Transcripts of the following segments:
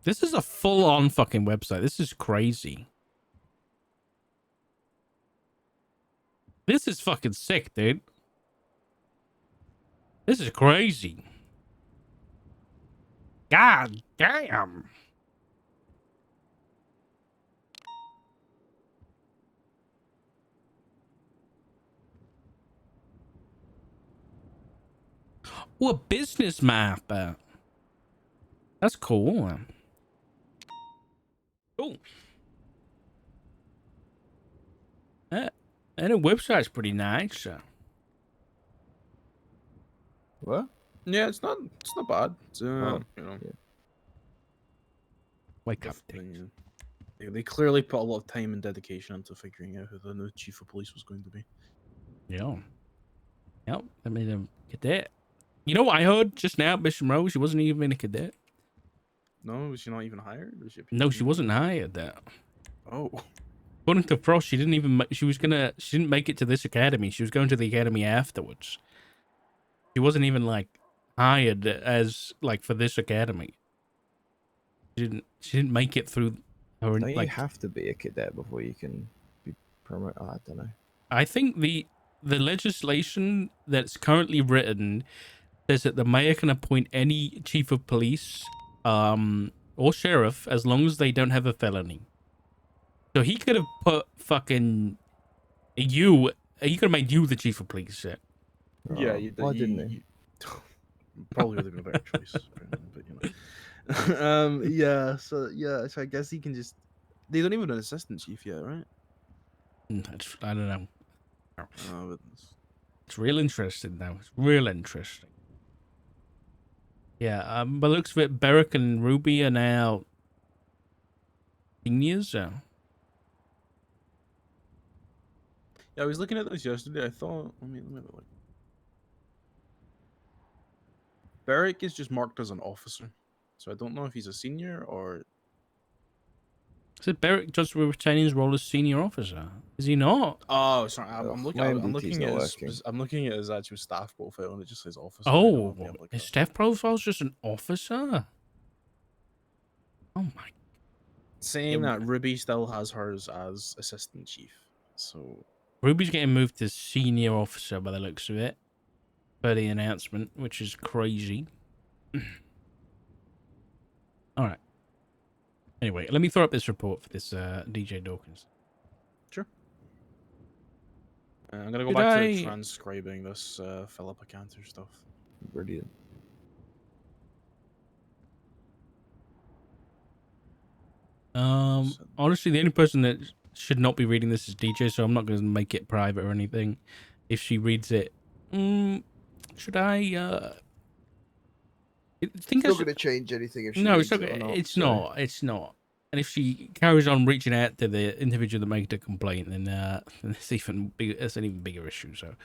This is a full-on fucking website. This is crazy. This is fucking sick, dude. This is crazy. God damn. Oh, a business map. That's cool. Oh. And the website's pretty nice. What? Yeah, it's not bad. It's, you know, Yeah. Wake up, they clearly put a lot of time and dedication into figuring out who the new chief of police was going to be. Yeah. Yep. I made him cadet. You know what I heard just now, Bishop Rose? She wasn't even a cadet. No, was she not even hired? Was she No, she wasn't hired. Oh. According to Frost, she didn't even. She didn't make it to this academy. She was going to the academy afterwards. She wasn't even like hired as like for this academy. She didn't make it through her. Don't like, you have to be a cadet before you can be promoted? Oh, I don't know. I think the legislation that's currently written says that the mayor can appoint any chief of police, or sheriff as long as they don't have a felony. So he could have put fucking you. He could have made you the chief of police. Yeah, why didn't he? Probably would have been a better choice, but you know. Yeah. So I guess he can just. They don't even have an assistant chief yet, right? I don't know. But It's real interesting though. It's real interesting. Yeah. By the looks of it, Beric and Ruby are now seniors. yeah, I was looking at this yesterday. I thought, let me have a look. Beric is just marked as an officer, so I don't know if he's a senior or. Is it Beric just retaining his role as senior officer? Is he not? Oh, sorry. I'm Ugh, looking. my I'm MDT's looking not at working. I'm looking at his actual staff profile, and it just says officer. Oh, his staff profile's just an officer. Oh my. Saying that Ruby still has hers as assistant chief. So Ruby's getting moved to senior officer by the looks of it. For the announcement, which is crazy. All right. Anyway, let me throw up this report for this DJ Dawkins. sure. I'm gonna go back to transcribing this Philippa Cantor stuff. Brilliant. Honestly, the only person that should not be reading this is DJ, so I'm not going to make it private or anything. If she reads it, should I? It's not going to change anything if she no, reads it's it or not. It's not. It's not. And if she carries on reaching out to the individual that made the complaint, then it's even bigger. It's an even bigger issue. So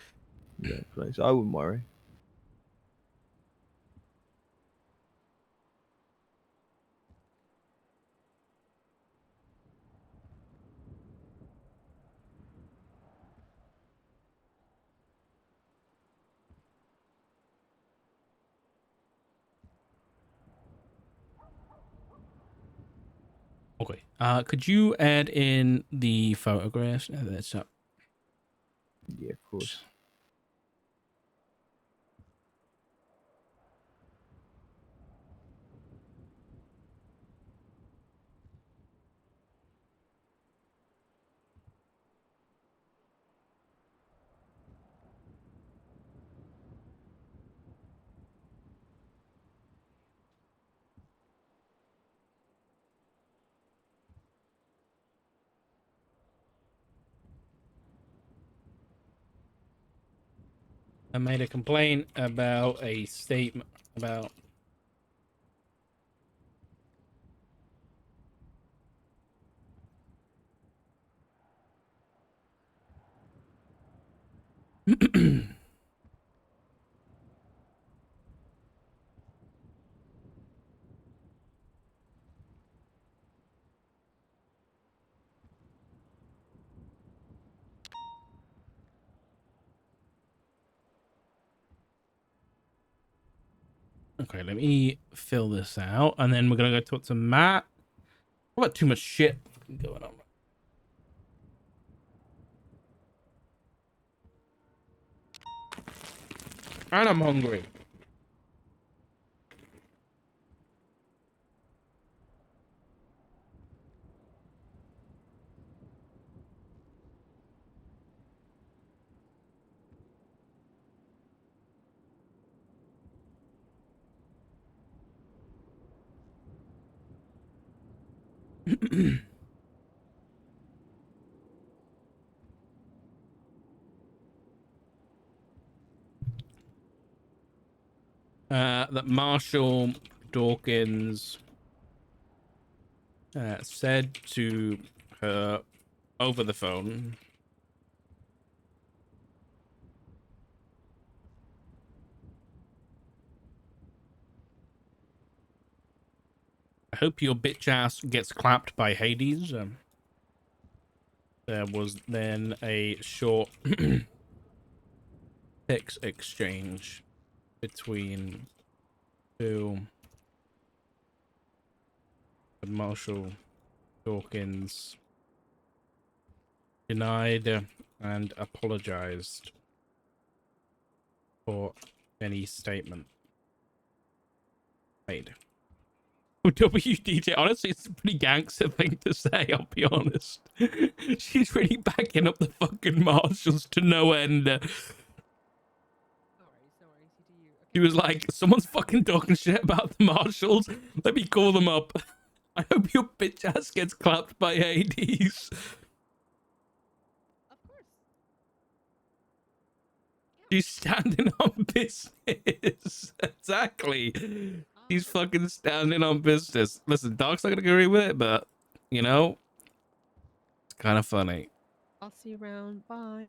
yeah, please. I wouldn't worry. okay. Could you add in the photographs? No, that's up. Yeah, of course. I made a complaint about a statement about. Okay, let me fill this out, and then we're gonna go talk to Matt. What about too much shit going on? And I'm hungry. That Marshall Dawkins said to her over the phone, I hope your bitch ass gets clapped by Hades. There was then a short text exchange between two Marshall Dawkins denied and apologized for any statement made. WDJ, honestly, it's a pretty gangster thing to say, I'll be honest. She's really backing up the fucking marshals to no end. She was like, someone's fucking talking shit about the marshals. Let me call them up. I hope your bitch ass gets clapped by Hades. Of course. She's standing on business. Exactly. She's fucking standing on business. Listen, Doc's not gonna agree with it, but you know, it's kind of funny. I'll see you around. Bye.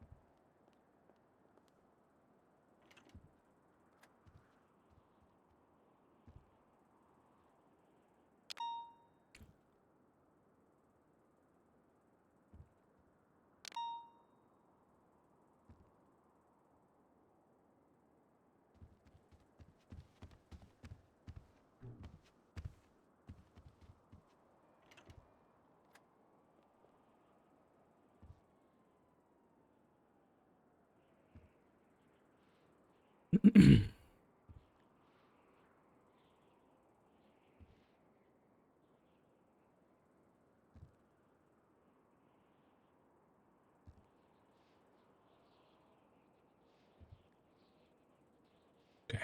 Okay.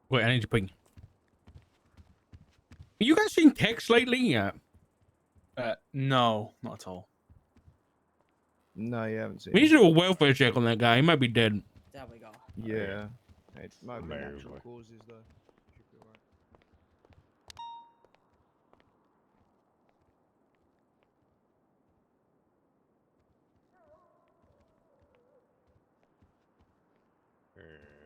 Wait, I need to ping. You guys seen text lately? Yeah. No, not at all. No, you haven't seen We need it. to do a welfare check on that guy. He might be dead. There we go. Yeah. It might be Maybe. natural causes, though. Should be alright.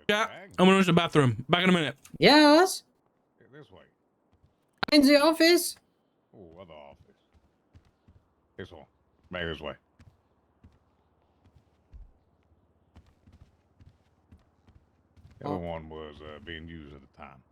Yeah, Back? I'm gonna use the bathroom. Back in a minute. Yes, This way. I'm in the office. Oh, other office. This one. Back this way. The other one was being used at the time.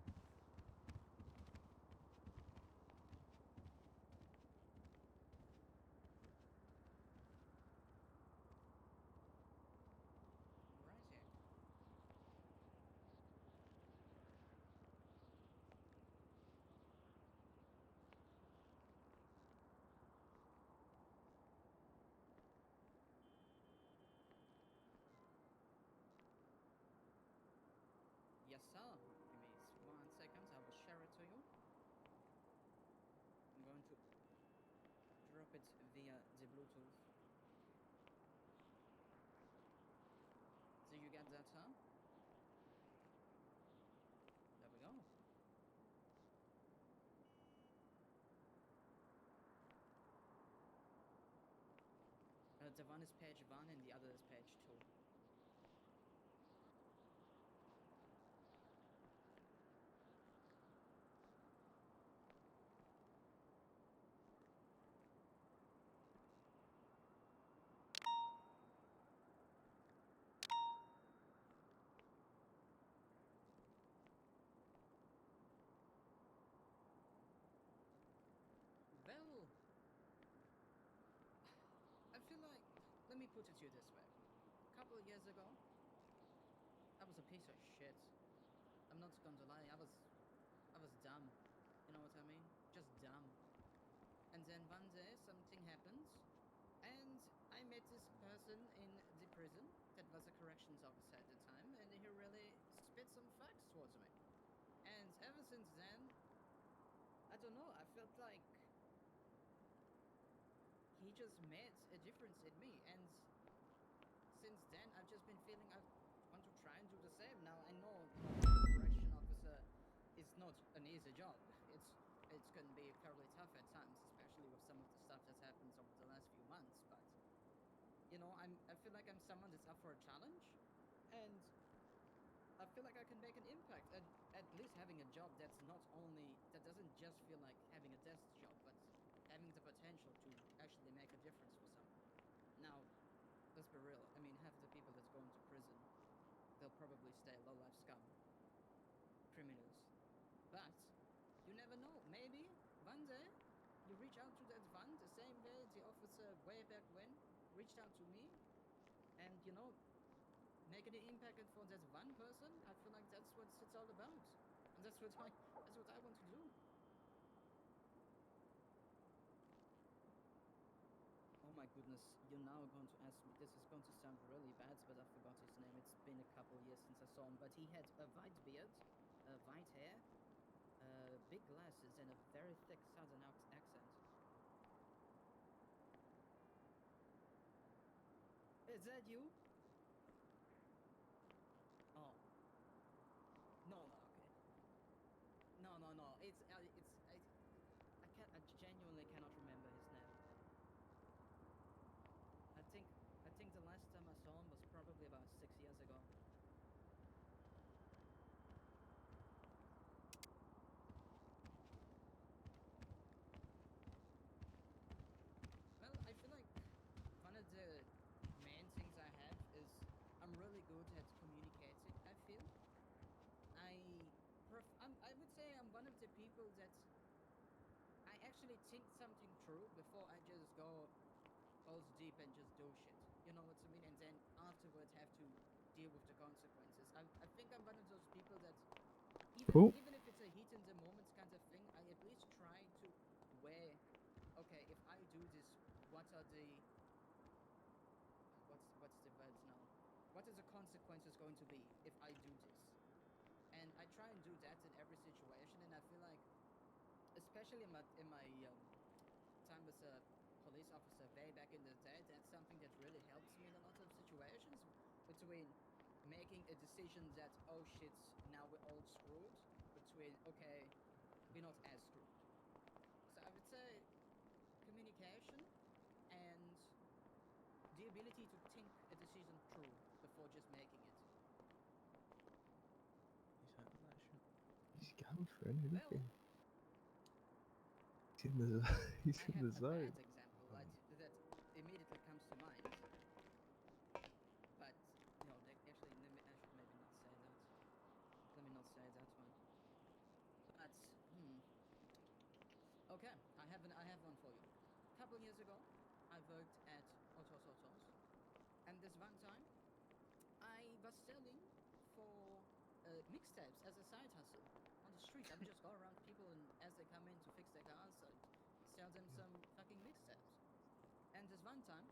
Yes, sir. Give me 1 second. I will share it to you. I'm going to drop it via the Bluetooth. So you get that, huh? There we go. The one is page 1 and the other is page 2. put it to you this way. A couple of years ago, I was a piece of shit. I'm not going to lie, I was dumb. You know what I mean? Just dumb. And then one day something happened, and I met this person in the prison that was a corrections officer at the time, and he really spit some facts towards me. And ever since then, I don't know, I felt like he just made a difference in me, and since then I've just been feeling I want to try and do the same. Now I know, correction officer is not an easy job. It's going to be fairly tough at times, especially with some of the stuff that's happened over the last few months. But you know, I feel like I'm someone that's up for a challenge, and I feel like I can make an impact. At least having a job that doesn't just feel like having a desk job, but having the potential to actually make a difference for someone. Now, let's be real. I mean, half of the people that's going to prison, they'll probably stay low-life scum, criminals. But you never know. Maybe one day you reach out to that one the same way the officer way back when reached out to me, and you know, making an impact for that one person. I feel like that's what it's all about, and that's what I want to do. Oh my goodness, you're now going to ask me, this is going to sound really bad, but I forgot his name. It's been a couple years since I saw him, but he had a white beard, white hair, big glasses, and a very thick southern accent. Is that you? Oh. No, okay. No. I genuinely cannot remember his name. I think the last time I saw him was probably about 6 years ago. Well, I feel like one of the main things I have is I'm really good at communicating. I feel I would say I'm one of the people that I actually think something through before I just go balls deep and just do shit. You know what I mean? And then afterwards have to deal with the consequences. I think I'm one of those people that Cool. even if it's a heat in the moment kind of thing, I at least try to weigh, okay, if I do this, what are the what's the words now? What is the consequences going to be if I do this? And I try and do that in every situation, and I feel like, especially in my time as a police officer way back in the day, that's something that really helps me in a lot of situations, between making a decision that, oh shit, now we're all screwed, between, okay, we're not as screwed. So I would say communication and the ability to think a decision through before just making it. He's handling that shit. He's going for it. Look Well, at him. He's in the he's I in have the a zone. bad example that immediately comes to mind. But no, actually, I should maybe not say that. Let me not say that one. But okay, I have one for you. A couple years ago, I worked at Autos, and this one time, I was selling for mixtapes as a side hustle on the street. I would just go around people, and as they come in to fix their cars, I'd sell them some fucking mixtapes. And this one time,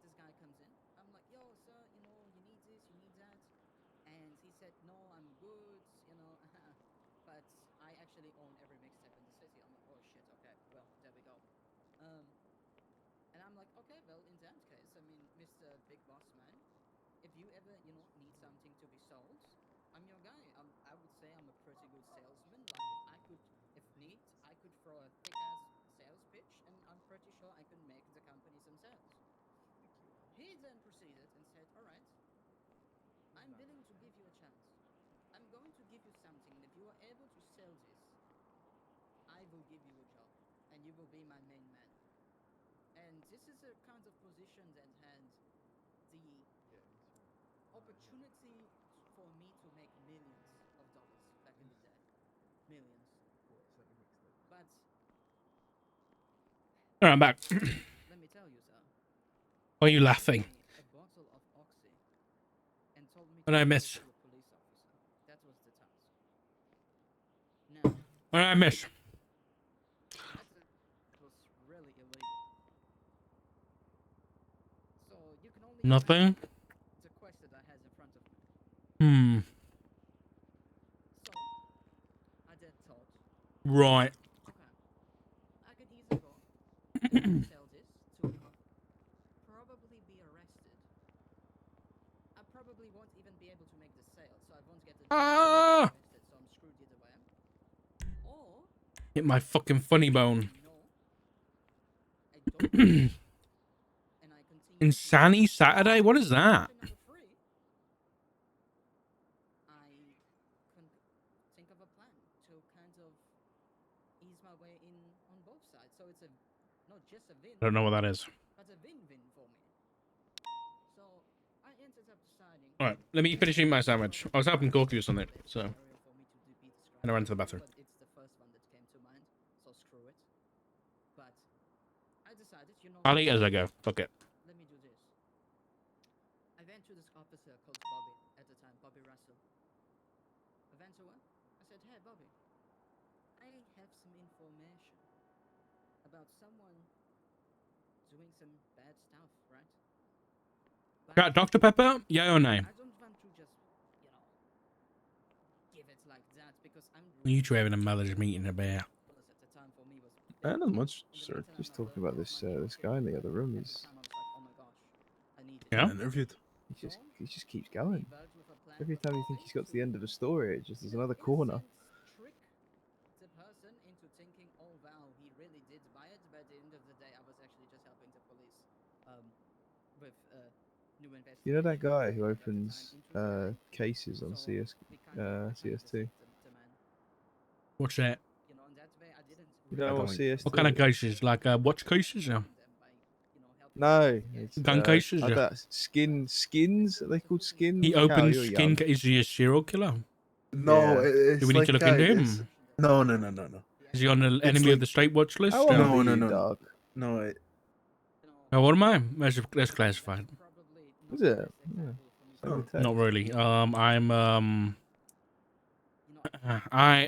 this guy comes in. I'm like, yo, sir, you know, you need this, you need that. And he said, no, I'm good, you know. But I actually own every mixtape in the city. I'm like, oh shit, okay, well, there we go. And I'm like, okay, well, in that case, I mean, Mr. Big Boss Man, if you ever, you know, need something to be sold, I'm your guy. I would say I'm a pretty good salesman. Like, if need, I could throw a thick-ass sales pitch, and I'm pretty sure I can make the company some sales. He then proceeded and said, all right, I'm willing to give you a chance. I'm going to give you something, and if you are able to sell this, I will give you a job, and you will be my main man. And this is a kind of position that had the opportunity for me to make millions of dollars back in the day. Millions. But All right, I'm back. let me tell you, sir. Why are you laughing? A What did I miss? to a police officer. That was the task. Now, What did I miss? that was really illegal. So you can only Nothing. imagine the quest that I had in front of me. So I did thought, Right. okay, I could easily go sell this to probably be arrested. I probably won't even be able to make the sale, so I won't get the Ah! arrested, so I'm screwed either way. Or Hit my fucking funny bone. no, I don't, and I continue. Insanity Saturday? What is that? Option number 3, I can think of a plan to kind of ease my way in on both sides. So it's not just a win, I don't know what that is. but a win-win for me. So I ended up deciding. Alright, let me finish eating my sandwich. I was helping Corky with something, so. scenario for me to be described, And I ran to the bathroom. but it's the first one that came to mind, so screw it. But I decided, I'll eat as I go. Fuck it. let me do this. I went to this officer called Bobby at the time, Bobby Russell. I went to him. I said, "Hey, Bobby, I have some information about someone doing some bad stuff, right? But Got Dr. Pepper? Yeah or no? I don't want to just, give it like that because I'm You two having a mother's meeting about. at the time for me was Not much, sir. Just talking about this this guy in the other room. He's Yeah? Interviewed. he just keeps going. Every time you think he's got to the end of the story, it just there's another corner. Trick the person into thinking, oh wow, he really did buy it, but at the end of the day, I was actually just helping the police with new investigation. You know that guy who opens cases on CS2? What's that? You know, in that way, I didn't. You know what CS2? What kind of cases? Like watch cases? Yeah. No, it's Gun cases, I yeah. don't- skins. Are they called skins? He Cal, opens you're skin. young. Is he a serial killer? No, Yeah. it's Do we need like to look into it's- him? No. Is he on the enemy like- of the state watch list? How old Yeah. No, are no, you, no. dog? No, it, Oh, what am I? That's classified. Is it? Yeah. Send me a text. Not really. I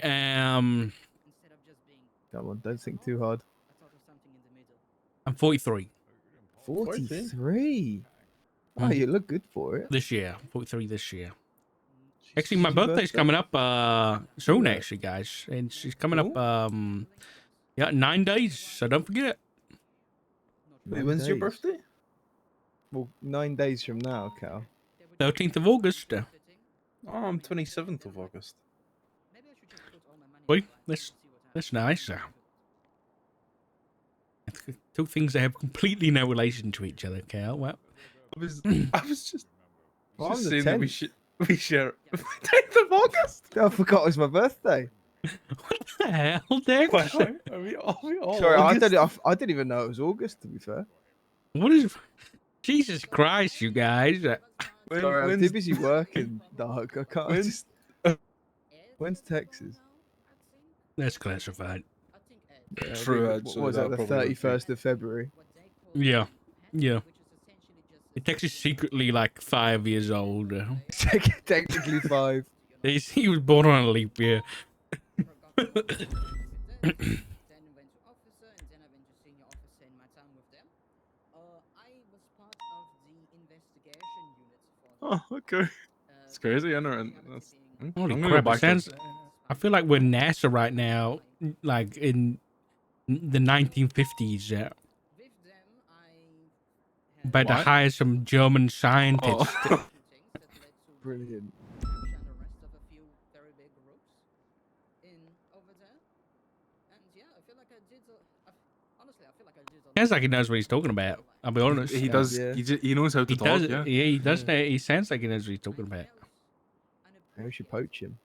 am. Instead of just being, Come on, don't think too hard. I thought of something in the middle. I'm 43 43. Oh, Mm. you look good for it. this year. 43 this year. Actually, my Is your birthday's birthday? coming up soon. Yeah. Actually, guys, and she's coming up. Yeah, 9 days. So don't forget. Nine when's your days. birthday? Well, 9 days from now, Cal. 13th of August. Oh, I'm 27th of August. Maybe I should just put all my money Wait, in the bank and see what that's happens. nice. Two things that have completely no relation to each other, Cal. Well, I was just, Well, just I'm the saying that we 10th. we share 10th of August. I forgot it was my birthday. what the hell, Dick? Wow, are we all Sorry, August? I didn't even know it was August, to be fair. What is? Jesus Christ, you guys! When- Sorry, I'm too when's- busy working, dog. I can't. When's- When's Texas? That's classified. Yeah, True, what actually, was that that? The probably would be. 31st of February. Yeah, yeah. Texas is secretly like 5 years old. Technically 5. He was born on a leap year. Then went to officer, and then I went to senior officer in my time with them. I was part of the investigation unit for them. Oh, okay. It's crazy, I know. Holy I'm gonna go crap! It back to- sounds. I feel like we're NASA right now, like in the 1950s. Yeah. With them, I had About to What? hire some German scientists. Oh. two things that led to Brilliant. capture and arrest of a few very big groups in over there. And yeah, I feel like I did. Honestly, I feel like I did. Sounds like he knows what he's talking about. I'll be honest. He does. Yeah. He knows how to He talk. does. Yeah. Yeah, he does. Know, he sounds like he knows what he's talking about. Maybe we should poach him.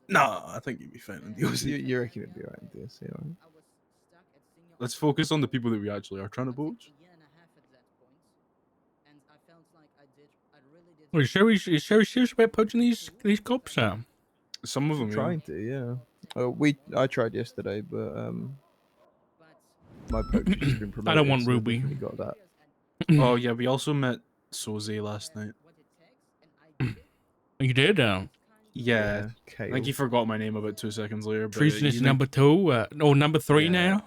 No, I think you'd be fine in You, DOC. you reckon it'd be alright in DSC, alright? Let's focus on the people that we actually are trying to poach. Well, is Sherry serious about poaching these cops out? Some of them. I'm Yeah. trying to, yeah. I tried yesterday, but my poach has just been promoted. I don't want so Ruby. definitely got that. Oh yeah, we also met Soze last night. You did. Yeah. I Kale. think he forgot my name about 2 seconds later. But Treason is you think- number 2. Or number 3 Yeah. now.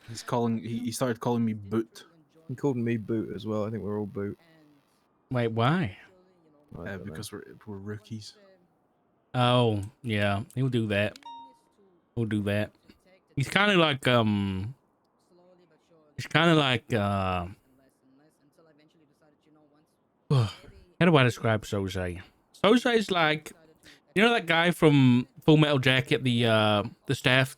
He's calling. He started calling me Boot He called me Boot as well. I think we're all Boot. Wait, why? I don't know. because we're rookies. Oh, yeah. He'll do that. He'll do that. He's kind of like He's kind of like how do I describe Soze? Soze is like, you know that guy from Full Metal Jacket, the staff,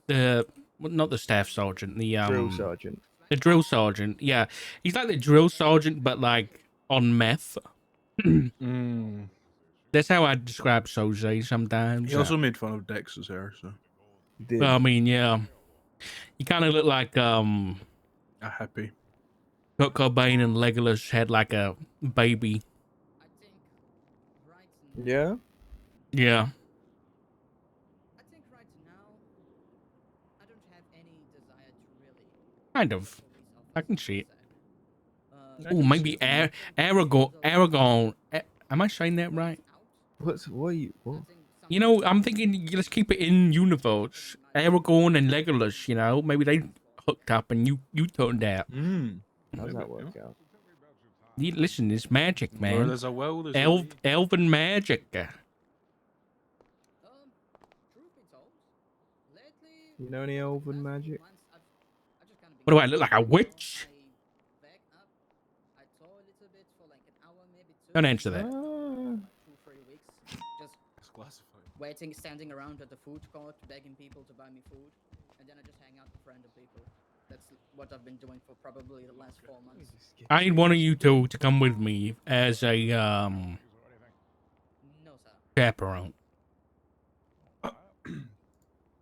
not the staff sergeant, the Drill sergeant. the drill sergeant. Yeah, he's like the drill sergeant, but like on meth. Mm. That's how I describe Soze sometimes. He also made fun of Dex's hair, so Did. Well, I mean, yeah, he kind of looked like a happy. Kurt Cobain and Legolas had like a baby. Yeah. Yeah. I think right now, I don't have any desire to really. Kind of. I can see it. I Oh, can maybe see it. Aragon. Am I saying that right? What are you? What? You know, I'm thinking let's keep it in universe. Aragorn and Legolas, you know, maybe they hooked up and you turned out. Mm. How's Maybe, that work out? Listen, it's magic, Where man. there's a will, there's a way. Elven magic. Truth be told, lately, You know any elven magic? What do I look like, a witch? Don't answer that. 2-3 weeks, just It's classified. waiting, standing around at the food court, begging people to buy me food, and then I just hang out with random people. That's what I've been doing for probably the last 4 months. I need one of you two to come with me as a No, sir. chaperone.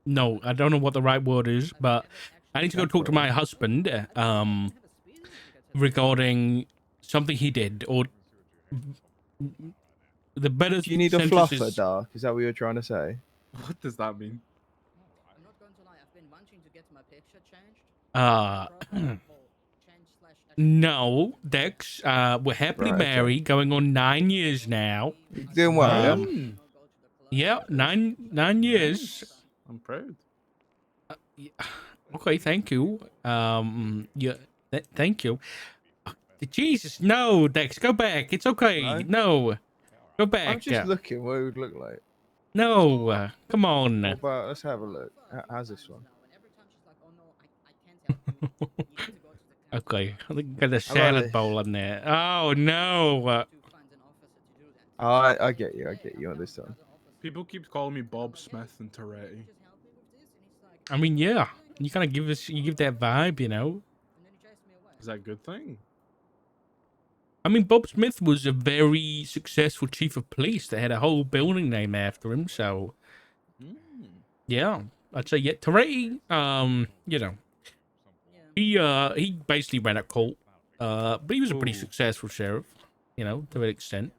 No, I don't know what the right word is, but I need to go talk to my husband regarding something he did, or the better Do you need a sentence fluffer, is- Dark? Is that what you're trying to say? What does that mean? I'm not going to lie, I've been wanting to get my picture changed. No, Dex, we're happily Right, okay. married, going on 9 years now. You're doing well, yeah? Um, Yeah, nine years. I'm proud. Okay, thank you. Yeah, thank you. Jesus, no, Dex, go back. It's okay. No, go back. I'm just looking what it would look like. No, come on. What about, let's have a look. How's this one? Okay, I think I got a about salad this? bowl in there. Oh no. I get you. I get you on this one. People keep calling me Bob Smith and Toretti. I mean, yeah, you kind of you give that vibe, you know. Is that a good thing? I mean, Bob Smith was a very successful chief of police that had a whole building named after him. So, yeah, I'd say yeah. Toretti, you know, he basically ran a cult, but he was a pretty Ooh. successful sheriff, you know, to an extent.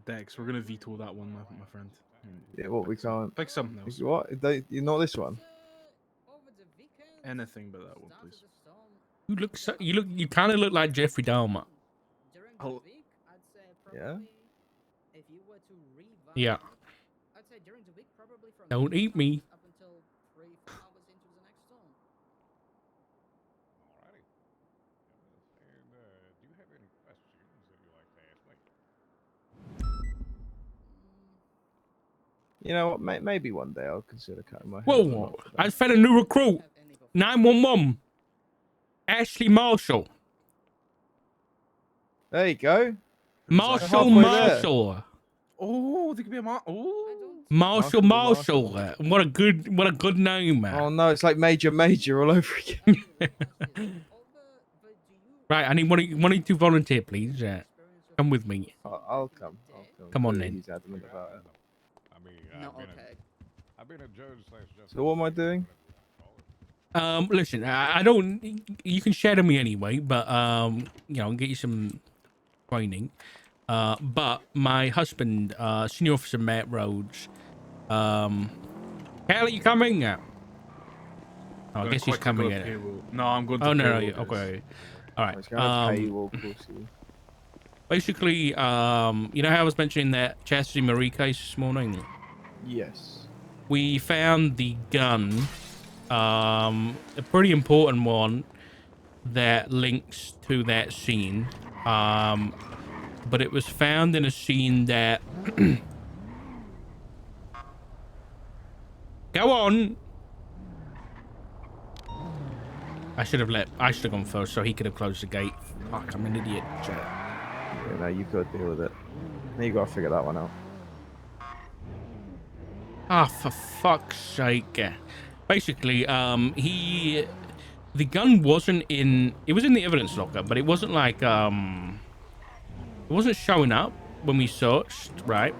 Dex, we're gonna veto that one, my friend. Yeah, what we can't. Pick something else. What? You not this one? Anything but that one, please. You kind of look like Jeffrey Dahmer. Oh. Yeah? Yeah. Don't eat me. Alrighty. And do you have any questions that you'd like to ask me? You know what? Maybe one day I'll consider cutting my hair. Whoa, I found a new recruit. 911. Ashley Marshall. There you go. Marshall halfway there. Marshall. Oh, they could be a Oh. Marshall Marshall. Marshall. What a good name. Oh no, it's like Major all over again. Right, I need one of you to volunteer, please. Come with me. I'll come. Come on then. He's adamant about it. I mean, No, I've been okay. I've been a judge / So what am I doing? Listen, I don't. You can shadow me anyway, but you know, get you some training. But my husband, Senior Officer Matt Rhodes, Callie, you coming? Oh, I guess he's coming in. No, I'm going to Oh no, payroll, guys. okay. All right. It's going to pay you all, of course. Basically, you know how I was mentioning that Chastity Marie case this morning? Yes. We found the gun, a pretty important one that links to that scene. But it was found in a scene that go on. I should have gone first so he could have closed the gate. Fuck, I'm an idiot. Yeah, no, you've got to deal with it. Now you got to figure that one out. Ah, for fuck's sake. Basically, the gun wasn't in, it was in the evidence locker, but it wasn't like, it wasn't showing up when we searched, right?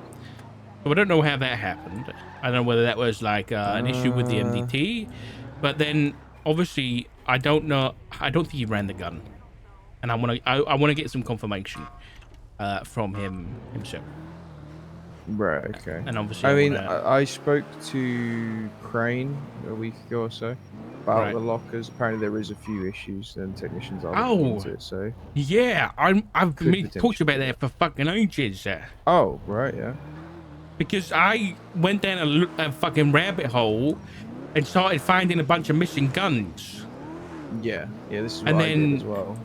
So I don't know how that happened. I don't know whether that was like an issue with the MDT, but then obviously I don't know. I don't think he ran the gun, and I want to get some confirmation from himself. Right, okay. And obviously I I mean, want to. I spoke to Crane a week ago or so about Right. the lockers. Apparently, there is a few issues, and technicians are looking Oh, into it. So yeah, I've could been talked potentially about be that it. for fucking ages. Oh, right, yeah. Because I went down a fucking rabbit hole and started finding a bunch of missing guns. Yeah, this is And what I did as then, well.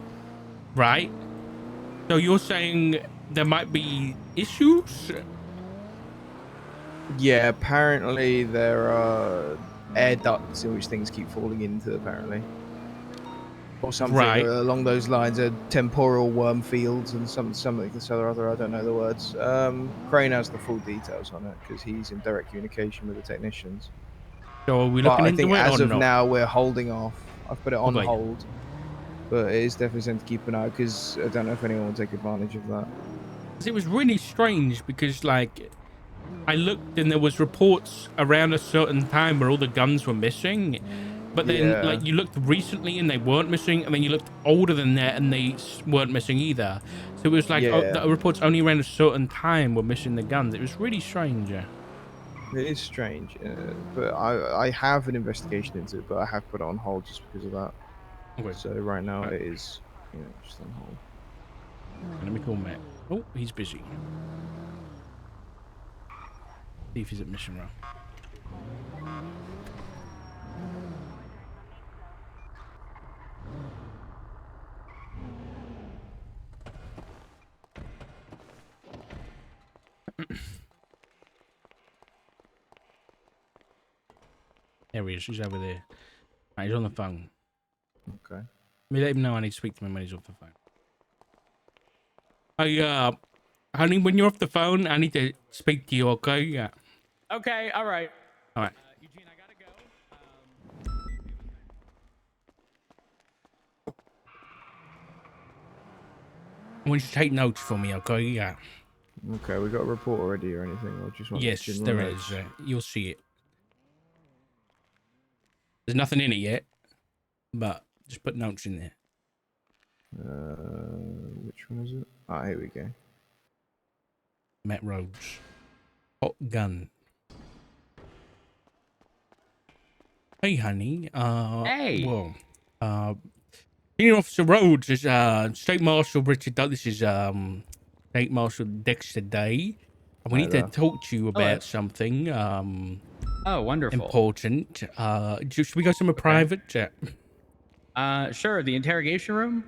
right? So you're saying there might be issues? Yeah, apparently there are air ducts in which things keep falling into, apparently. Or something Right. along those lines, temporal worm fields and something this or other. I don't know the words. Crane has the full details on it because he's in direct communication with the technicians. So are we But looking I think into it or as of not? now, we're holding off. I've put it on Okay. hold, but it is definitely something to keep an eye because I don't know if anyone will take advantage of that. It was really strange because, like, I looked and there was reports around a certain time where all the guns were missing. But then, Yeah, like, you looked recently and they weren't missing. And then you looked older than that and they weren't missing either. So it was like, oh, yeah, the reports only around a certain time were missing the guns. It was really strange. it is strange. But I have an investigation into it, but I have put it on hold just because of that. Okay. So right now Right. it is, just on hold. Let me call Matt. Oh, he's busy. See if he's at mission row. There he is. He's over there. Right, he's on the phone. Okay. Let me let him know I need to speak to him when he's off the phone. Hey, honey, when you're off the phone, I need to speak to you, okay? Yeah. Okay, all right. All right. Eugene, I gotta go. I want you to take notes for me, okay? Yeah. Okay, we got a report already or anything, or just want Yes, general there notes? is. You'll see it. There's nothing in it yet, but just put notes in there. Which one is it? Ah, here we go. Matt Rhodes. Hot gun. Hey, honey. Hey. Well, Senior Officer Rhodes is State Marshal Richard. This is State Marshal Dexter Day. And we Hi need to there. talk to you about Hello. something Oh, wonderful. important. Should we go somewhere private? Sure. The interrogation room.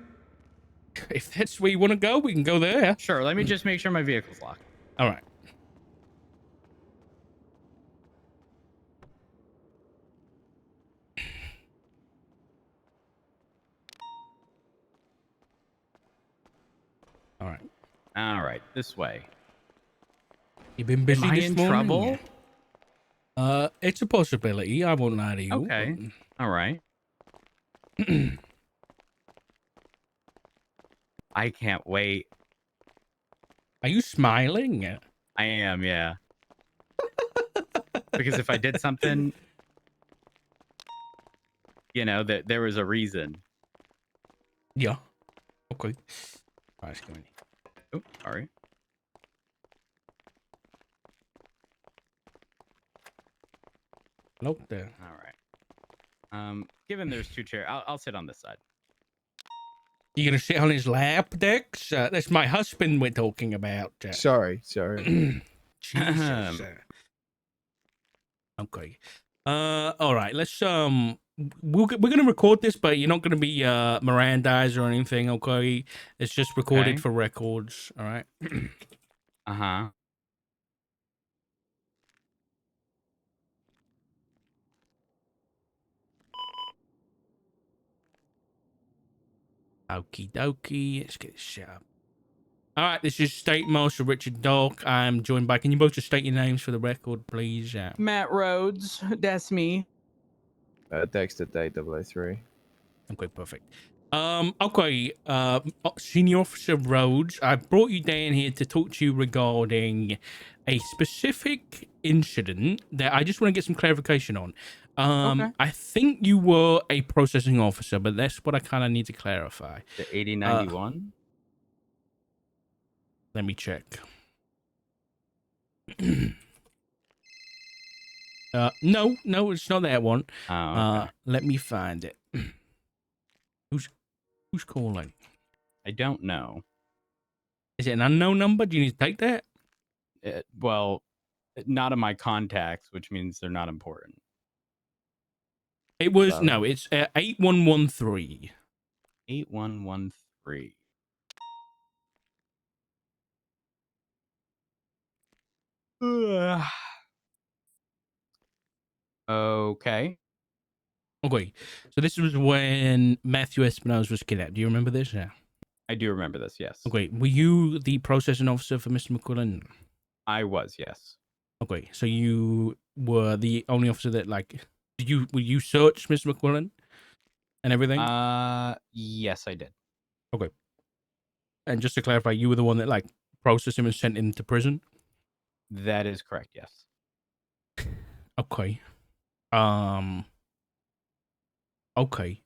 If that's where you want to go, we can go there. Sure. Let me just make sure my vehicle's locked. All right. All right. All right. This way. You been busy Am I this in morning? trouble? It's a possibility. I won't lie to you. Okay. All right. I can't wait. Are you smiling? I am, yeah. Because if I did something, that there was a reason. Yeah. Okay. All right, let's go in. Oh, sorry. Nope, there. All right. Given there's two chairs, I'll sit on this side. You gonna sit on his lap, Dex? That's my husband we're talking about. Sorry. Jesus. Okay. All right. Let's we're gonna record this, but you're not gonna be Mirandized or anything. Okay. It's just recorded Okay. for records. All right. Uh-huh. Okie dokie. Let's get this shit up. All right. This is State Marshal Richard Dock. I'm joined by. Can you both just state your names for the record, please? Matt Rhodes, that's me. Dexter Day 003. Okay, perfect. Okay, Senior Officer Rhodes, I brought you down here to talk to you regarding a specific incident that I just want to get some clarification on. Okay. I think you were a processing officer, but that's what I kind of need to clarify. The 8091? Let me check. No, it's not that one. Oh, okay. Let me find it. Who's calling? I don't know. Is it an unknown number? Do you need to take that? Well, not in my contacts, which means they're not important. It was no. It's 8113. 8113. Okay. Okay, so this was when Matthew Espinosa was kidnapped. Do you remember this? Yeah. I do remember this, yes. Okay, were you the processing officer for Mr. McQuillan? I was, yes. Okay, so you were the only officer that will you search Mr. McQuillan and everything? Yes, I did. Okay. And just to clarify, you were the one that processed him and sent him to prison? That is correct, yes. Okay. Okay.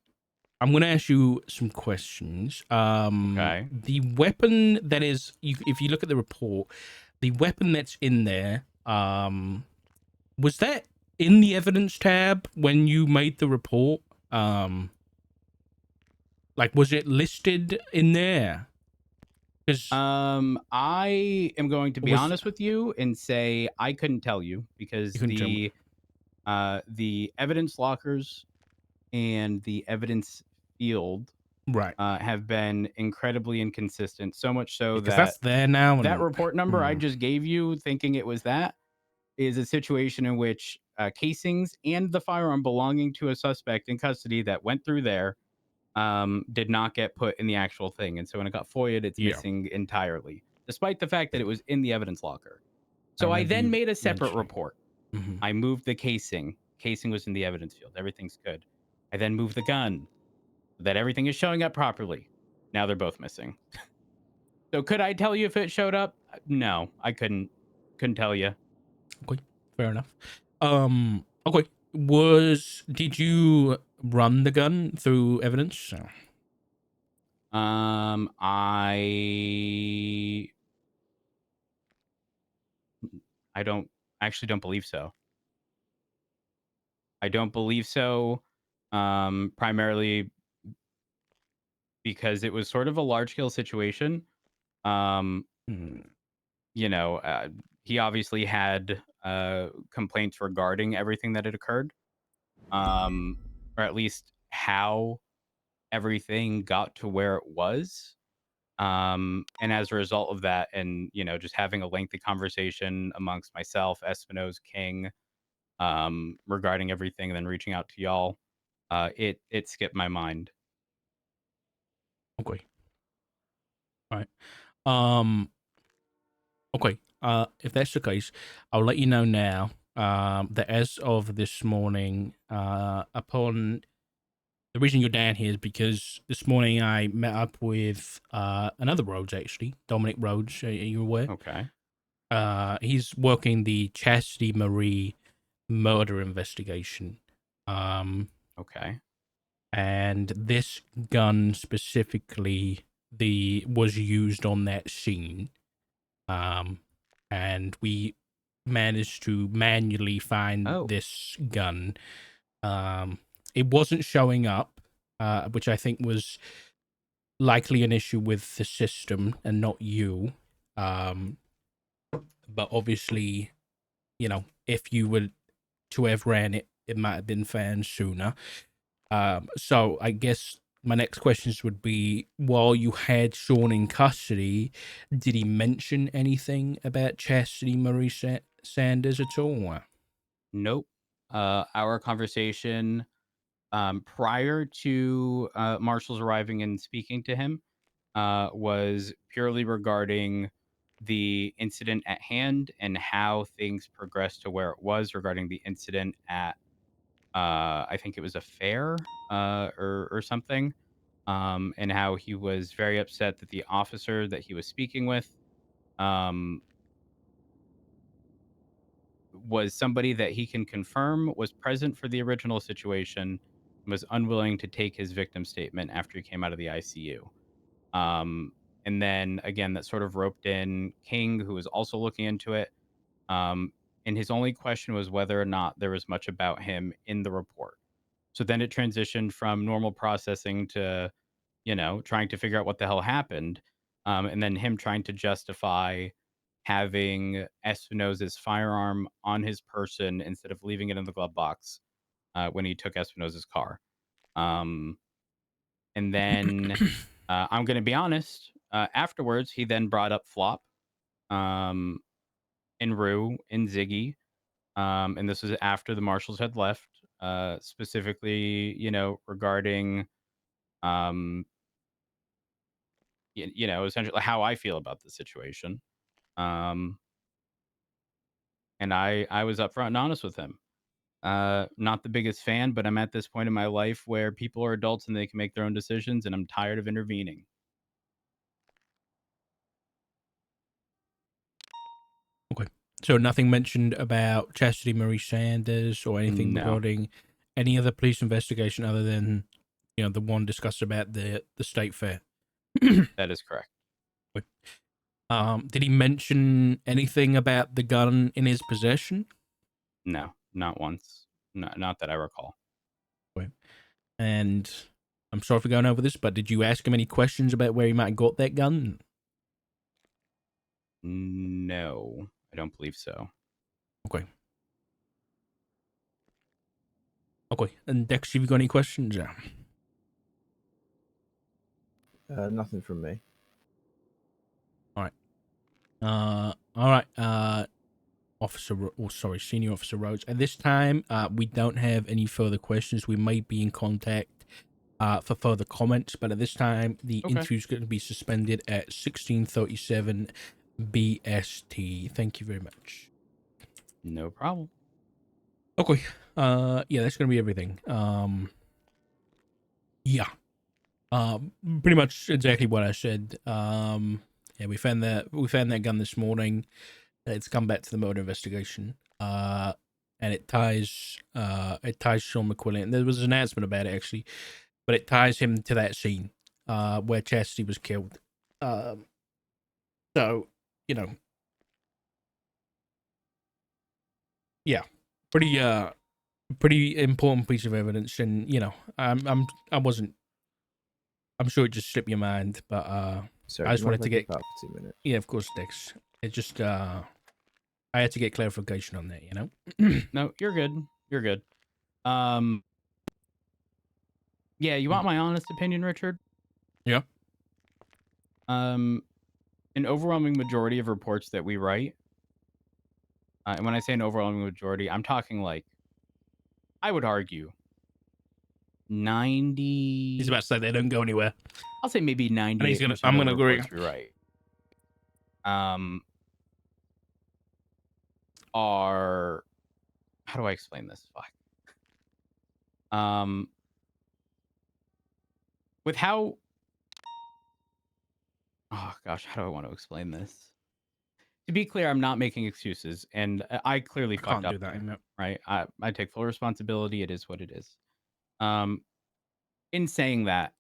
I'm going to ask you some questions. Okay. The weapon that is, if you look at the report, the weapon that's in there, was that in the evidence tab when you made the report? Was it listed in there? I am going to be honest with you and say I couldn't tell you because the evidence lockers and the evidence field have been incredibly inconsistent, so much so because that that's there now. That report number I just gave you, thinking it was that, is a situation in which casings and the firearm belonging to a suspect in custody that went through there did not get put in the actual thing. And so when it got FOIA'd, it's missing entirely, despite the fact that it was in the evidence locker. So I then made a separate report. I moved the casing. Casing was in the evidence field. Everything's good. I then moved the gun so that everything is showing up properly. Now they're both missing. So could I tell you if it showed up? No, I couldn't tell you. Okay, fair enough. Okay. Did you run the gun through evidence? I don't believe so. I don't believe so. Primarily because it was sort of a large scale situation. You know, he obviously had complaints regarding everything that had occurred, or at least how everything got to where it was. And as a result of that, and just having a lengthy conversation amongst myself, Espinosa, King, regarding everything, and then reaching out to y'all, it skipped my mind. Okay. All right. Okay. If that's the case, I'll let you know now. That as of this morning, upon the reason you're down here is because this morning I met up with another Rhodes, actually, Dominic Rhodes. Are you aware? Okay. He's working the Chastity Marie murder investigation. Okay. And this gun specifically was used on that scene. And we managed to manually find this gun. It wasn't showing up, which I think was likely an issue with the system and not you. But obviously, you know, if you were to have ran it, it might have been found sooner. So I guess my next questions would be, while you had Sean in custody, did he mention anything about Chastity Marie Sanders at all? Nope. Our conversation prior to Marshall's arriving and speaking to him was purely regarding the incident at hand and how things progressed to where it was regarding the incident at I think it was a fair or something, and how he was very upset that the officer that he was speaking with um, was somebody that he can confirm was present for the original situation, was unwilling to take his victim statement after he came out of the ICU. Um, and then again, that sort of roped in King, who was also looking into it. Um, and his only question was whether or not there was much about him in the report. So then it transitioned from normal processing to, you know, trying to figure out what the hell happened. And then him trying to justify having Espinosa's firearm on his person instead of leaving it in the glove box when he took Espinosa's car. And then I'm going to be honest, afterwards, he then brought up Flop and Rue and Ziggy. And this was after the marshals had left, specifically, you know, regarding, you know, essentially how I feel about the situation. And I was upfront and honest with him. Not the biggest fan, but I'm at this point in my life where people are adults and they can make their own decisions, and I'm tired of intervening. Okay. So nothing mentioned about Chastity Marie Sanders or anything No. regarding any other police investigation other than, you know, the one discussed about the state fair. That is correct. Did he mention anything about the gun in his possession? No, not once. Not that I recall. And I'm sorry for going over this, but did you ask him any questions about where he might have got that gun? No, I don't believe so. Okay. Okay. And Dex, have you got any questions? Yeah. Nothing from me. All right. Senior Officer Rhodes. At this time, we don't have any further questions. We may be in contact for further comments, but at this time, the interview is going to be suspended at 16:37 BST. Thank you very much. No problem. Okay. Yeah, that's going to be everything. Yeah. Pretty much exactly what I said. Yeah, we found that gun this morning. It's come back to the murder investigation. And it ties Sean McQuillan. And there was an announcement about it actually, but it ties him to that scene where Chastity was killed. So, you know, yeah, pretty important piece of evidence. And you know, I'm sure it just slipped your mind, but Sorry, I just do you mind wanted to if I get keep up for 2 minutes. yeah, of course, Dex. It just I had to get clarification on that, you know. No, you're good. You're good. Yeah, you want my honest opinion, Richard? Yeah. An overwhelming majority of reports that we write, and when I say an overwhelming majority, I'm talking like, I would argue 90. He's about to say they don't go anywhere. I'll say maybe 98% I'm of gonna the agree. reports we write are, how do I explain this? Fuck. With how, oh gosh, how do I want to explain this? To be clear, I'm not making excuses, and I clearly fucked Can't up do that. there, right? I take full responsibility. It is what it is. In saying that,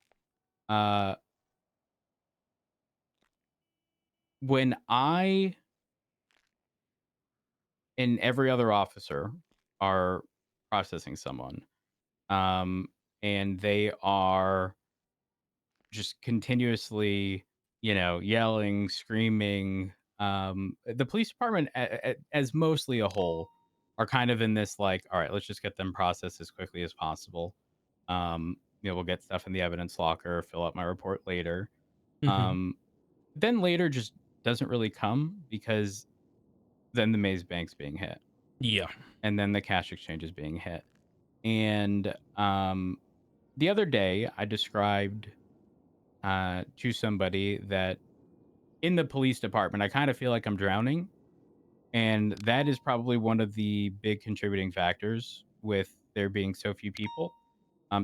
when I and every other officer are processing someone, and they are just continuously, yelling, screaming. The police department, as mostly a whole, are kind of in this like, all right, let's just get them processed as quickly as possible. We'll get stuff in the evidence locker, fill out my report later. Mhm. Then later just doesn't really come because then the maze bank's being hit, Yeah. and then the cash exchange is being hit. And the other day I described to somebody that in the police department, I kind of feel like I'm drowning. And that is probably one of the big contributing factors with there being so few people.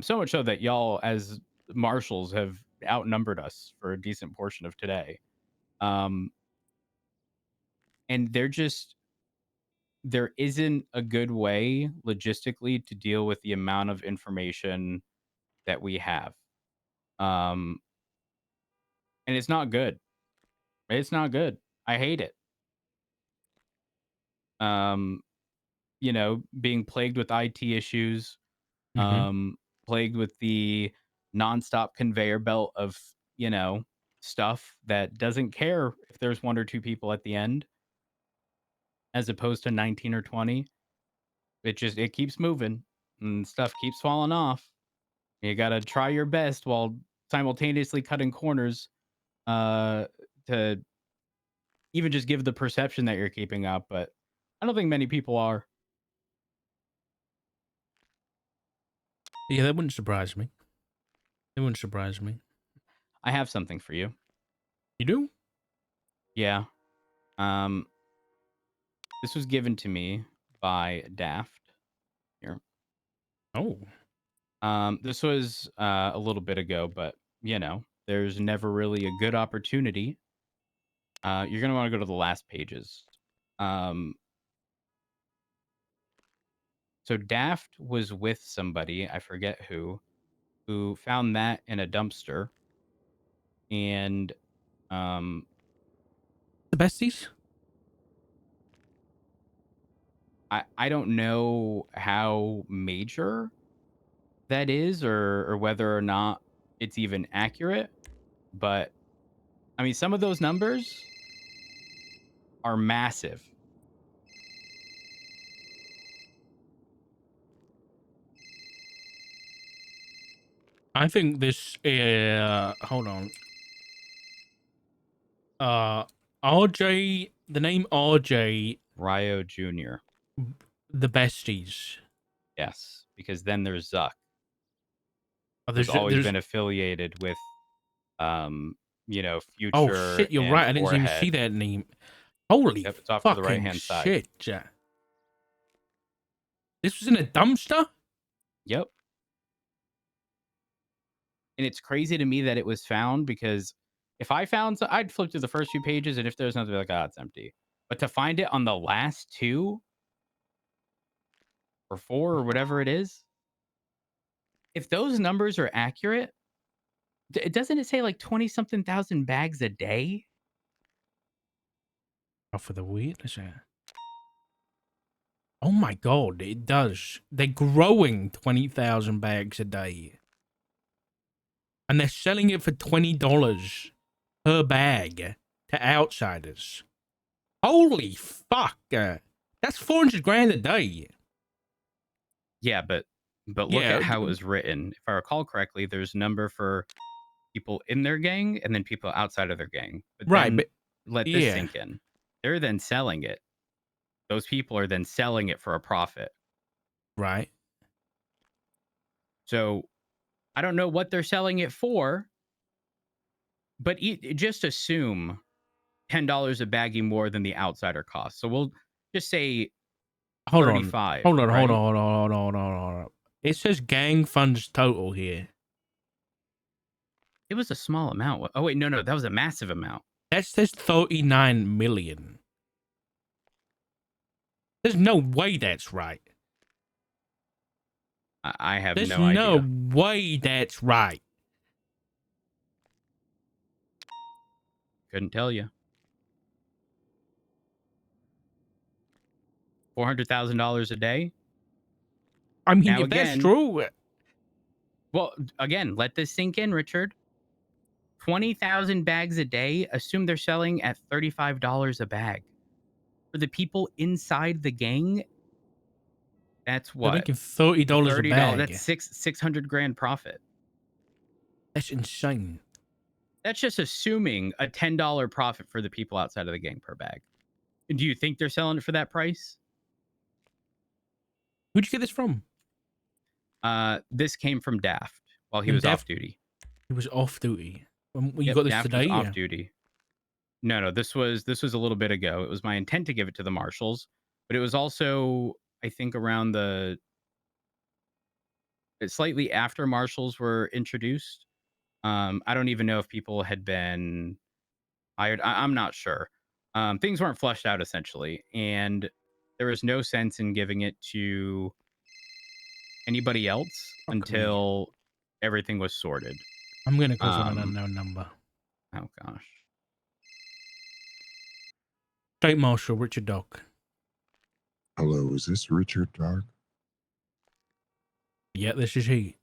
So much so that y'all, as marshals, have outnumbered us for a decent portion of today. And there isn't a good way logistically to deal with the amount of information that we have. And it's not good. It's not good. I hate it. Being plagued with IT issues, Mhm. plagued with the nonstop conveyor belt of, stuff that doesn't care if there's one or two people at the end, as opposed to 19 or 20. It keeps moving and stuff keeps falling off. You got to try your best while simultaneously cutting corners to even just give the perception that you're keeping up, but I don't think many people are. Yeah, that wouldn't surprise me. It wouldn't surprise me. I have something for you. You do? Yeah. This was given to me by Daft. Here. Oh. This was a little bit ago, but there's never really a good opportunity. You're gonna want to go to the last pages. So Daft was with somebody, I forget who found that in a dumpster, and The besties? I don't know how major that is, or whether or not it's even accurate, but I mean, some of those numbers are massive. I think this hold on. RJ, the name RJ, Ryo Jr. the besties. Yes, because then there's Zuck, Oh, who's always there's been affiliated with, oh Future shit, you're and right. I didn't even see Forehead. that name. Holy Yep, it's off to the fucking right-hand side. shit, Jack. This was in a dumpster? Yep. And it's crazy to me that it was found, because if I found, I'd flip through the first few pages, and if there's nothing, like, it's empty. But to find it on the last 2 or 4 or whatever it is, if those numbers are accurate, doesn't it say like 20 something thousand bags a day? Oh, for the weed? Oh my god, it does. They're growing 20,000 bags a day. And they're selling it for $20 per bag to outsiders. Holy fuck. That's 400 grand a day. Yeah, but look Yeah. at how it was written. If I recall correctly, there's a number for people in their gang and then people outside of their gang. But Right, then but let this yeah. sink in. They're then selling it. Those people are then selling it for a profit. Right. So I don't know what they're selling it for, but just assume $10 a baggie more than the outsider cost. So we'll just say Hold on. 35. Hold on, right? hold on, hold on, hold on, hold on. It says gang funds total here. It was a small amount. Oh, wait, no, that was a massive amount. That says 39 million. There's no way that's right. I have There's no idea. no way that's right. Couldn't tell you. $400,000 a day. I mean, Now if that's again, true. well, again, let this sink in, Richard. 20,000 bags a day. Assume they're selling at $35 a bag. For the people inside the gang, that's They're what? making $30 a bag. That's 600 grand profit. That's insane. That's just assuming a $10 profit for the people outside of the gang per bag. Do you think they're selling it for that price? Who'd you get this from? This came from Daft while he From was Daft? off duty. He was off duty. You Yep, got this Daft today? was off duty. No, this was a little bit ago. It was my intent to give it to the marshals, but it was also, I think, around slightly after marshals were introduced. I don't even know if people had been hired. I'm not sure. Things weren't flushed out essentially, and there was no sense in giving it to anybody else Fuck me. until everything was sorted. I'm going to call from an unknown number. Oh gosh. State Marshal Richard Dock. Hello, is this Richard Dark? Yeah, this is he.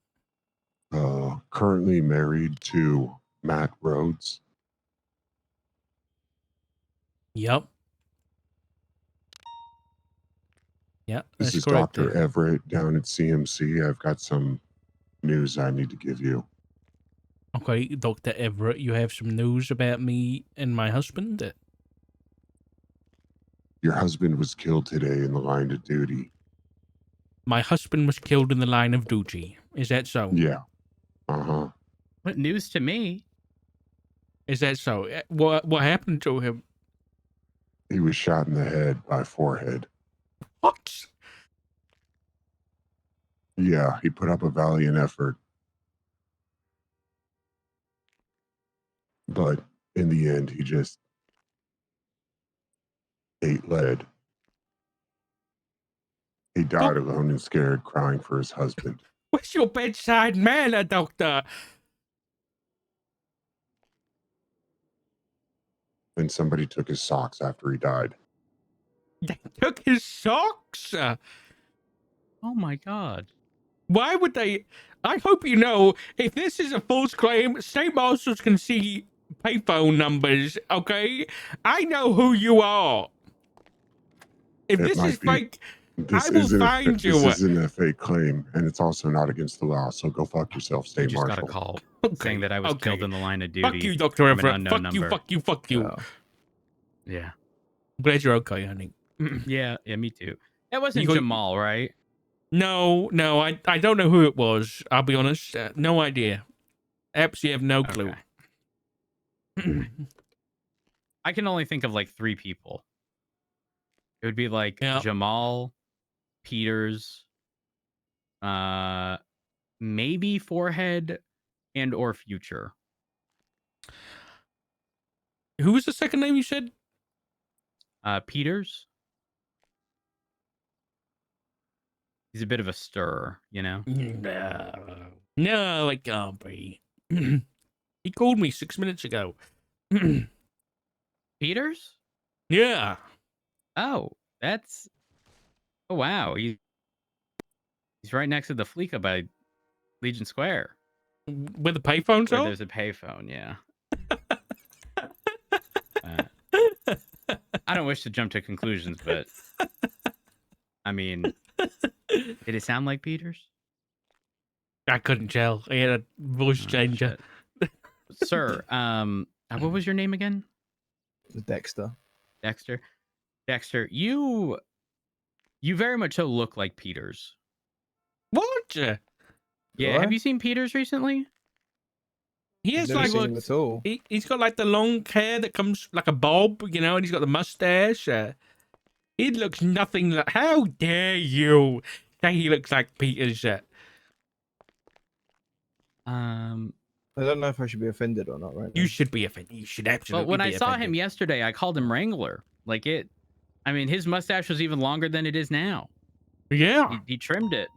Currently married to Matt Rhodes. Yep. Yep, This that's is correct. Dr. Everett down at CMC. I've got some news I need to give you. Okay, Dr. Everett, you have some news about me and my husband? Your husband was killed today in the line of duty. My husband was killed in the line of duty. Is that so? Yeah. Uh-huh. What news to me? Is that so? What happened to him? He was shot in the head by Forehead. What? Yeah, he put up a valiant effort. But in the end, he just ate lead. He died alone and scared, crying for his husband. Where's your bedside manner, Doctor? And somebody took his socks after he died. They took his socks? Oh my god. Why would they? I hope you know, if this is a false claim, state marshals can see payphone numbers, okay? I know who you are. If this is fake, I will find you. This isn't a fake claim, and it's also not against the law, so go fuck yourself, I state just marshal. got a call saying that I was killed in the line of duty. Fuck you, Dr. from an Everett. unknown Fuck you, number. fuck you, fuck you. Oh. Yeah. I'm glad you're okay, honey. Yeah, me too. That wasn't got- Jamal, right? No, I don't know who it was. I'll be honest. No idea. Absolutely have no clue. Okay. I can only think of like 3 people. It would be like Yeah. Jamal, Peters, maybe Forehead, and or Future. Who was the second name you said? Peters. He's a bit of a stir, you know? No, it can't be. He called me 6 minutes ago. Peters? Yeah. Oh, that's... Oh, wow. He's right next to the Fleeka by Legion Square. Where the payphones Where are? there's a payphone, yeah. I don't wish to jump to conclusions, but... I mean... Did it sound like Peters? I couldn't tell. He had a voice changer. Sir, what was your name again? Dexter. Dexter. Dexter, you very much so look like Peters. What? Yeah, What? have you seen Peters recently? He has Never like seen him at all. he's got like the long hair that comes like a bob, you know, and he's got the mustache. He looks nothing like. How dare you say he looks like Peters? I don't know if I should be offended or not right now. You should be offended. You should absolutely. But when I be saw him offended. yesterday, I called him Wrangler. Like it. I mean, his mustache was even longer than it is now. Yeah. He trimmed it.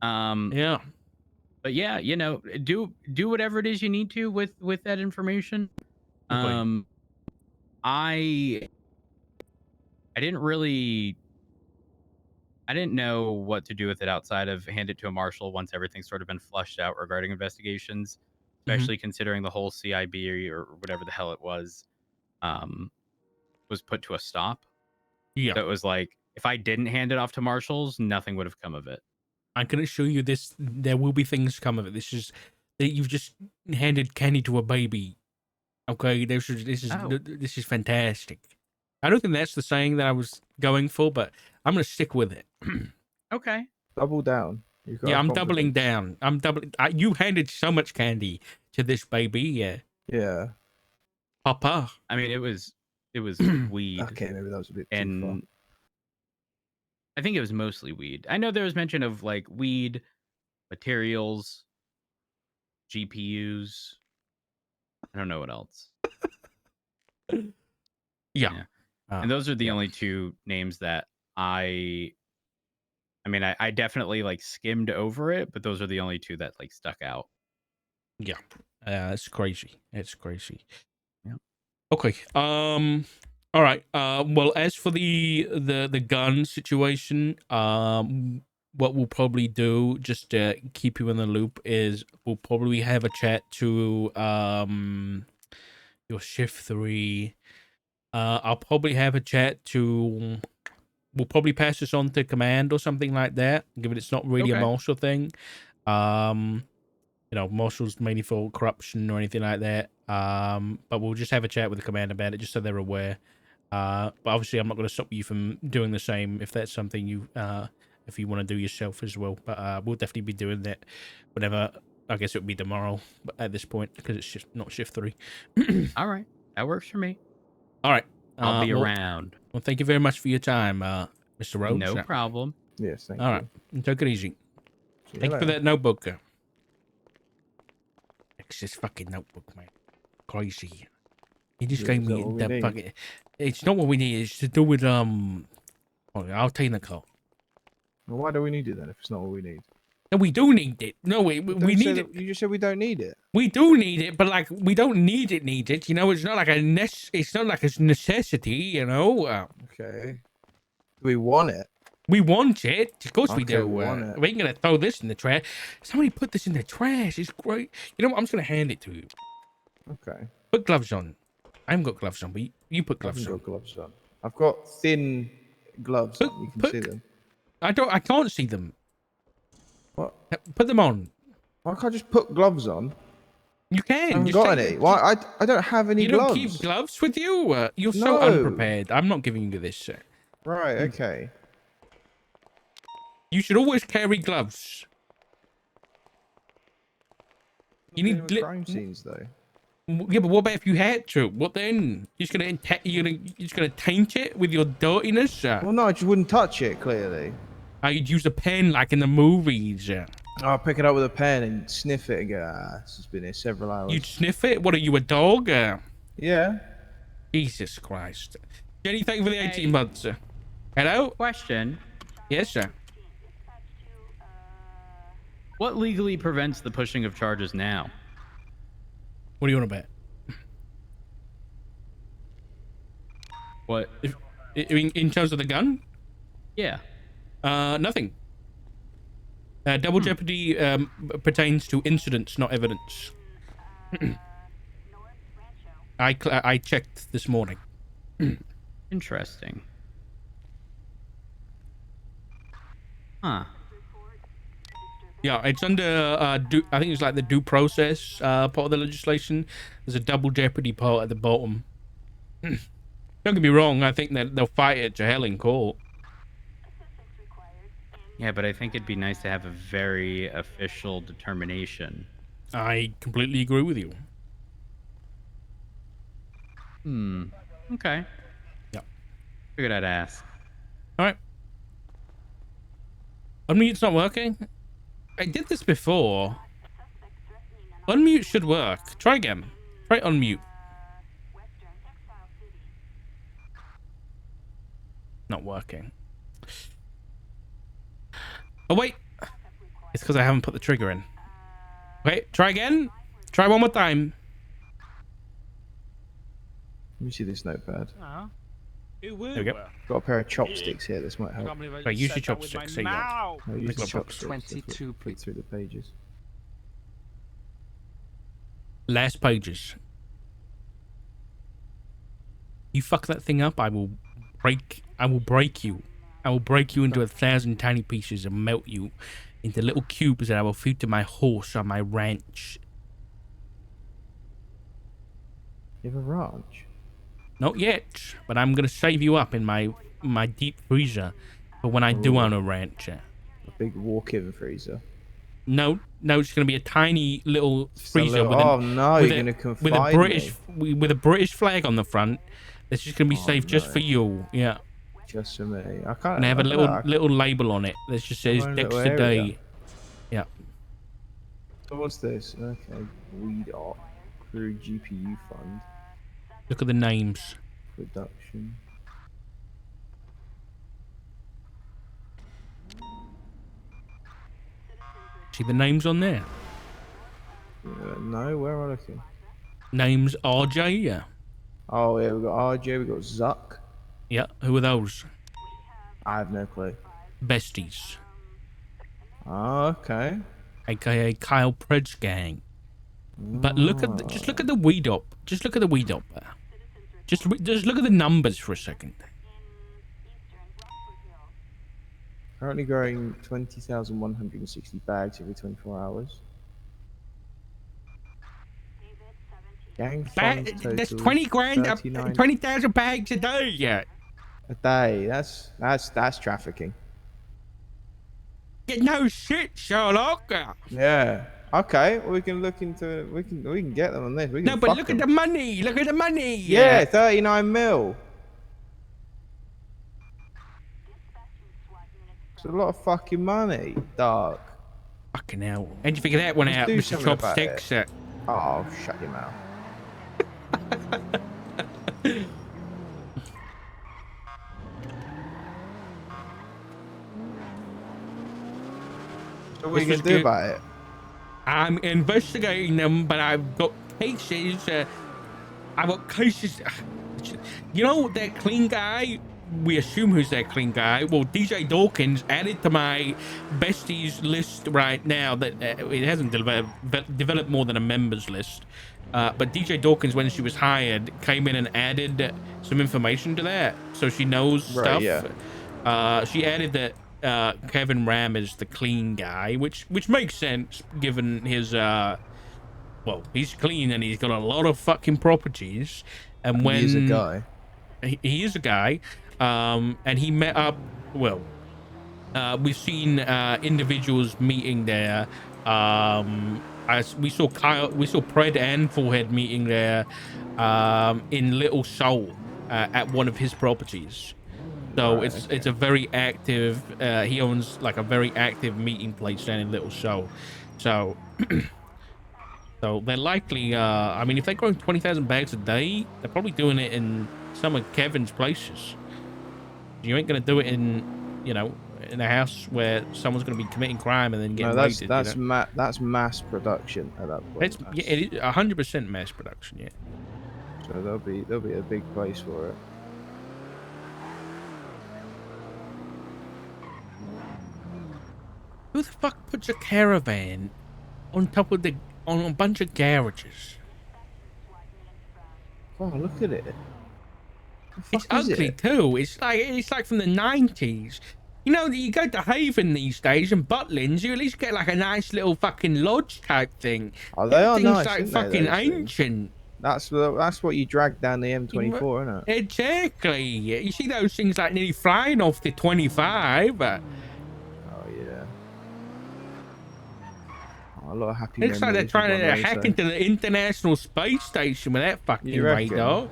Yeah. But yeah, you know, do whatever it is you need to with that information. Okay. I didn't know what to do with it outside of hand it to a marshal once everything's sort of been flushed out regarding investigations. especially considering the whole CIB or whatever the hell it was put to a stop. Yeah. So it was like, if I didn't hand it off to marshals, nothing would have come of it. I can assure you this, there will be things come of it. This is that you've just handed candy to a baby. Okay, this is fantastic. I don't think that's the saying that I was going for, but I'm gonna stick with it. Okay. Double down. You've got Yeah, I'm doubling confidence. down. I'm doubling. You handed so much candy to this baby. Yeah, Yeah. Papa. I mean, it was weed, Okay, maybe that was a bit too far. and I think it was mostly weed. I know there was mention of like weed, materials, GPUs. I don't know what else. Yeah. And those are the yeah. only two names that I mean, I definitely like skimmed over it, but those are the only two that like stuck out. Yeah. It's crazy. It's crazy. Yeah. Okay. All right. Well, as for the gun situation, what we'll probably do, just to keep you in the loop, is we'll probably have a chat to your shift 3. I'll probably have a chat to. We'll probably pass this on to command or something like that, given it's not really a Okay. marshal thing. You know, marshals mainly for corruption or anything like that. But we'll just have a chat with the command about it, just so they're aware. But obviously, I'm not going to stop you from doing the same if that's something you, if you want to do yourself as well. But we'll definitely be doing that whenever. I guess it would be tomorrow, but at this point, because it's just not shift 3. All right, that works for me. All right, I'll be well, around. Well, thank you very much for your time, Mr. Rhodes. No problem. Yes, thank All you. right, take it easy. See Thank you for later. that notebook. It's this fucking notebook, man. Crazy. He just Is gave that me what we that need? fucking. It's not what we need. It's to do with Oh, I'll take the call. Well, why do we need it then if it's not what we need? No, we do need it. No, we Don't need say it. that- You just said we don't need it. We do need it, but like we don't need it. Need it? You know, it's not like it's not like a necessity. You know. Okay. Do we want it? We want it. Of course we Okay, do. we want it. We ain't gonna throw this in the trash. Somebody put this in the trash. It's great. You know what? I'm just gonna hand it to you. Okay. Put gloves on. I haven't got gloves on, but you put I haven't gloves on. got gloves on. I've got thin gloves on. You can see them. I can't see them. What? Put them on. Why can't I just put gloves on? You can. I haven't Just got take- any. Why? I don't have any You gloves. don't keep gloves with you? You're so No. unprepared. I'm not giving you this. Right. Okay. You should always carry gloves. You Dealing need. with crime scenes though. Yeah, but what about if you had to? What then? You're just gonna taint it with your dirtiness? Well, no, I just wouldn't touch it. Clearly. You'd use a pen like in the movies. I'll pick it up with a pen and sniff it and go, this has been here several hours. You'd sniff it? What are you, a dog? Yeah. Jesus Christ. Jenny, thank you for the 18 Hey. months. Hello? Question: Yes, sir. what legally prevents the pushing of charges now? What do you want about? What? In terms of the gun? Yeah. Nothing. Double jeopardy pertains to incidents, not evidence. I checked this morning. Interesting. Huh. Yeah, it's under I think it's like the due process part of the legislation. There's a double jeopardy part at the bottom. Don't get me wrong, I think that they'll fight it to hell in court. Yeah, but I think it'd be nice to have a very official determination. I completely agree with you. Okay. Yeah. Figured I'd ask. All right. Unmute's not working. I did this before. Unmute should work. Try again. Try unmute. Not working. Oh wait, it's because I haven't put the trigger in. Wait, try again. Try one more time. Let me see this notepad. It will There we go. work. Got a pair of chopsticks here. This might I help. can't believe I Right, just use said your that with my chopsticks, there you go. mouth. No, use the Gloves. chopsticks to 22 flip through the pages. Last pages. You fuck that thing up, I will break you. I will break you into 1,000 tiny pieces and melt you into little cubes that I will feed to my horse on my ranch. You have a ranch? Not yet, but I'm gonna save you up in my deep freezer for when I do own a ranch. A big walk-in freezer. No, it's gonna be a tiny little Just a freezer little- with oh no, with you're a, gonna with a confide British me. with a British flag on the front. That's just gonna be Oh, saved just no. for you. Yeah, Just for me. I can't. and I have a I don't know, little label on it that just says own a little Dexter area. Day. Yeah. So what's this? Okay, weed art through GPU fund Look at the names. production. See the names on there. No, where am I looking? Names RJ. Yeah. Oh yeah, we got RJ, we got Zuck. Yeah. Who are those? I have no clue. Besties, Oh, okay. aka Kyle Pred's gang. But look at just look at the weed up. Just look at the weed up there. Just look at the numbers for a second. Currently growing 20,160 bags every 24 hours. Gang funds That's total 20 grand, 39 20,000 bags a day. Yeah. a day. That's trafficking. Get no shit, Sherlock. Yeah. Okay, we can look into. We can get them on this. We can No, but fuck look them. at the money. Look at the money. Yeah, 39 mil. It's a lot of fucking money, dog. Fucking hell. How'd you figure that one Let's out, do Mr. something about Chopsticks? Oh, shut your mouth. So what are you This gonna was do good. about it? I'm investigating them, but I've got cases. I've got cases. You know that clean guy? We assume who's that clean guy. Well, DJ Dawkins added to my besties list right now. That it hasn't developed more than a members list. But DJ Dawkins, when she was hired, came in and added some information to that, so she knows stuff. Yeah. She added that Kevin Ram is the clean guy, which makes sense given his well, he's clean and he's got a lot of fucking properties. And when He's a guy. he is a guy, and he met up. Well, we've seen individuals meeting there. We saw Pred and Forehead meeting there in Little Soul at one of his properties. So Right, it's a very active. He owns like a very active meeting place down in Little Soul. So so they're likely. I mean, if they're growing 20,000 bags a day, they're probably doing it in some of Kevin's places. You ain't gonna do it in, you know, in a house where someone's gonna be committing crime and then getting No, raided. that's mass production at that point. It's yeah, it is 100% mass production. Yeah. So there'll be a big place for it. Who the fuck puts a caravan on top of on a bunch of garages? Oh, look at it. The It's fuck is ugly it? too. It's like from the 90s. You know, you go to Haven these days and Butlins, you at least get like a nice little fucking lodge type thing. Oh, they are Everything's nice, like aren't they, fucking those things? ancient. That's what you drag down the M24, isn't it? Exactly. You see those things like nearly flying off the 25. Oh yeah. Oh, a lot of happy Looks like they're memories trying with to one of those, hack though. into the International Space Station with that fucking You reckon? radar.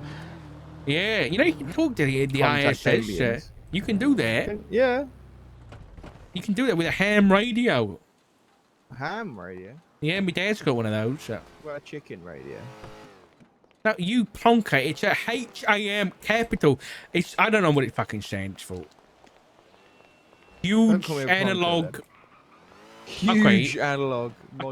Yeah, you know, you can talk to the Contact ISS. aliens. You can do that. Yeah. You can do that with a ham radio. Ham radio. Yeah, my dad's got one of those. What a chicken radio. No, you plonker. It's a HAM capital. I don't know what it fucking stands for. Don't Huge call me a plonker, analog. then. Huge analog mod